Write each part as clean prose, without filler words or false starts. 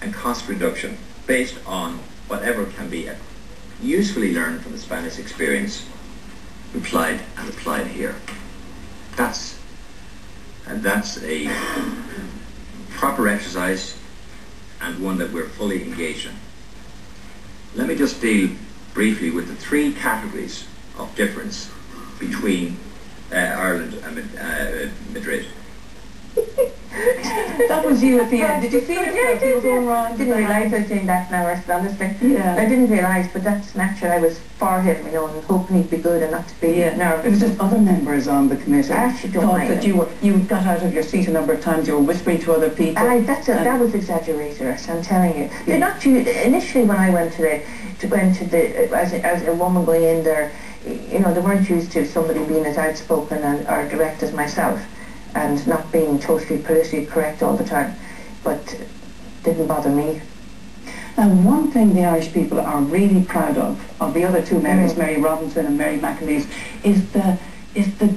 and cost reduction based on whatever can be usefully learned from the Spanish experience applied here. That's a proper exercise and one that we're fully engaged in. Let me just deal briefly with the three categories of difference between Ireland and Madrid. That was you at the end. Did you feel yourself? You were going wrong. I didn't realise I was doing that now, honestly. Yeah. I didn't realise, but that's natural. I was for him, you know, and hoping he'd be good and not to be nervous. It was just other members on the committee. I actually don't thought mind that you got out of your seat a number of times. You were whispering to other people. That was exaggerated. I'm telling you. They're not initially when I went as a woman going in there, you know, they weren't used to somebody being as outspoken or direct as myself, and not being totally politically correct all the time, but didn't bother me. Now, one thing the Irish people are really proud of the other two Marys, Mary Robinson and Mary McAleese, is the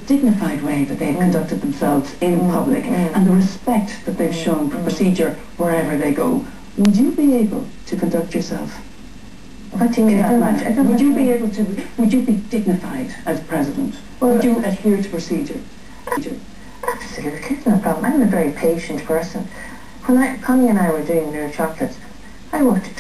dignified way that they've conducted themselves in public and the respect that they've shown for procedure wherever they go. Would you be able to conduct yourself? What do you mean? Would you be able to? Would you be dignified as president? Well, would you adhere to procedure? Absolutely, no problem. I'm a very patient person. When Connie and I were doing New Chocolates, we worked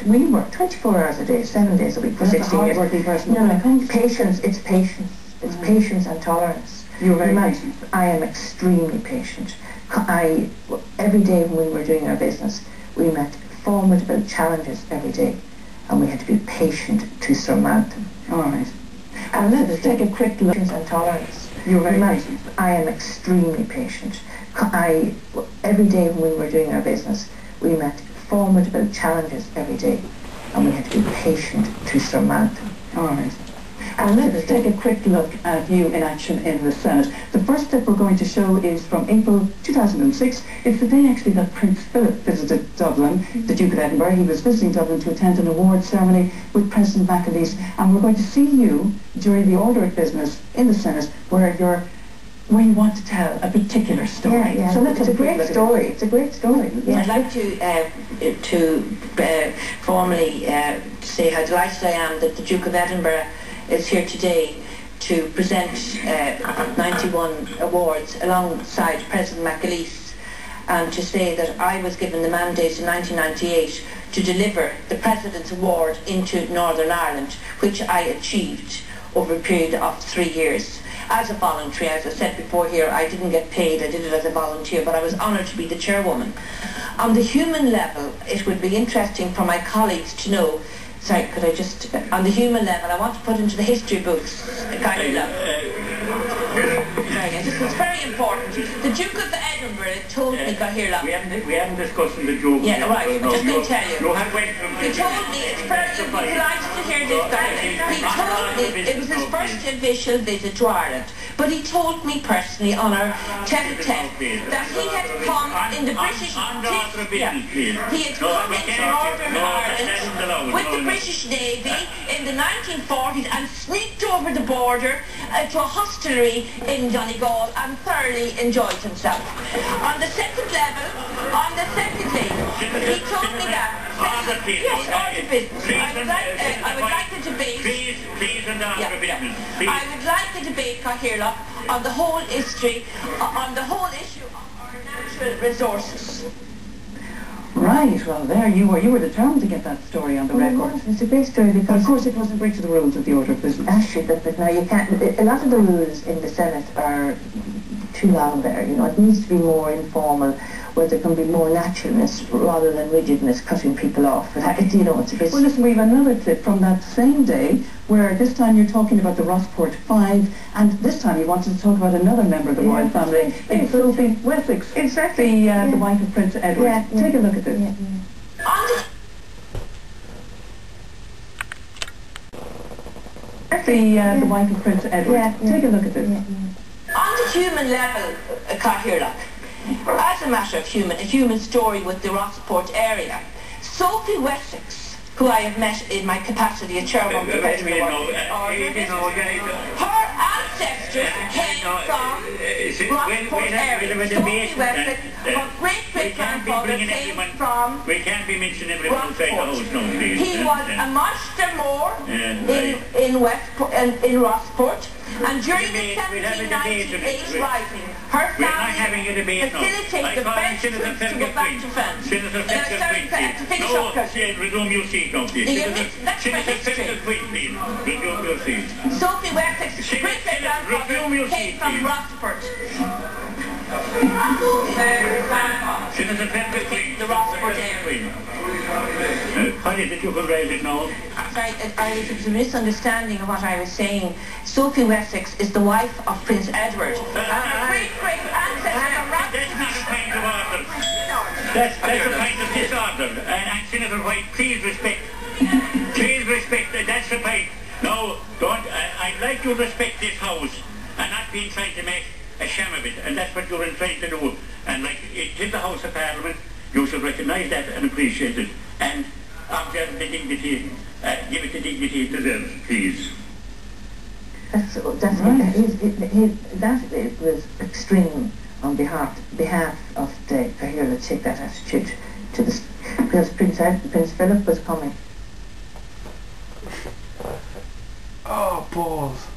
24 hours a day, 7 days a week for 16 years. Hard-working person. No, patience. It's patience. It's patience and tolerance. You're very patient. I am extremely patient. Every day when we were doing our business, we met formidable challenges every day, and we had to be patient to surmount them. All right. And let's take a quick look. Patience and tolerance. You're very patient. I am extremely patient. Every day when we were doing our business, we met formidable challenges every day, and we had to be patient to surmount them. All right. And let's take a quick look at you in action in the Senate. The first step we're going to show is from April 2006. It's the day actually that Prince Philip visited Dublin, the Duke of Edinburgh. He was visiting Dublin to attend an awards ceremony with President McAleese, and we're going to see you during the order of business in the Senate where you want to tell a particular story. Yeah. So it's a great story. It's a great story. Yeah. I'd like to formally say how delighted I am that the Duke of Edinburgh is here today to present 91 awards alongside President McAleese, and to say that I was given the mandate in 1998 to deliver the President's Award into Northern Ireland, which I achieved over a period of 3 years. As a voluntary, as I said before here, I didn't get paid, I did it as a volunteer, but I was honoured to be the chairwoman. On the human level, it would be interesting for my colleagues to know, on the human level, I want to put into the history books a kind of love. This is very important. The Duke of Edinburgh told me, we haven't discussed the Duke. Yeah, right, I'm just going to tell you. He told me, you'll be delighted to hear this, guys. He told me, it was his first official visit to Ireland, but he told me personally on our tete-a-tete that he had come in the British... He had come into Northern Ireland with the British Navy in the 1940s and sneaked over the border to a hostelry in Donegal and thoroughly enjoyed himself. On the second level, he told me that... Yes, on the business. I would like a debate... Please, and on the business. I would like a debate, Cathaoirleach, on the whole history, on the whole issue of our natural resources. Right, well there you were determined to get that story on the record. It's a great story because... Of course it wasn't breach of the rules of the order of business. Actually, but now you can't... A lot of the rules in the Senate are too long there, you know. It needs to be more informal, where there can be more naturalness rather than rigidness, cutting people off. You know, it's a bit... Well, listen, we have another clip from that same day, where this time you're talking about the Rossport Five, and this time you wanted to talk about another member of the royal family, Sophie Wessex. Exactly. The wife of Prince Edward. Yeah. Take a look at this. The wife of Prince Edward. Take a look at this. On the human level, Cathaoirleach, as a matter of a human story with the Rossport area, Sophie Wessex, who I have met in my capacity as chairwoman of the President, her ancestors came from Rockport area. Sophie Wessex, her great-great-grandfather came from We can't be mentioning everyone outside the house now, please. He was a master moor in Rockport, and during the 1798 rising, her family facilitated the French troops to go back to France. To finish up, Resume your seat now, please. That's my history. Please. Resume your seat. Sophie Wessex's great-great-grandfather came from Rockport. Senator Fenwick, please. The Rockport area. How is it you can raise it now? Sorry, it was a misunderstanding of what I was saying. Sophie Wessex is the wife of Prince Edward. And her great-great ancestor from That's not a kind of order. That's a kind of disorder. And Senator White, please respect. Please respect. That's the point. No, don't. I'd like you to respect this house and not being trying to make a sham of it. And that's what you're trying to do. And like, it is the House of Parliament. You should recognise that and appreciate it. And observe the dignity, give it the dignity it deserves, please. That's that was extreme on behalf of the Cahill to take that attitude to this, because Prince Philip was coming. Oh, balls.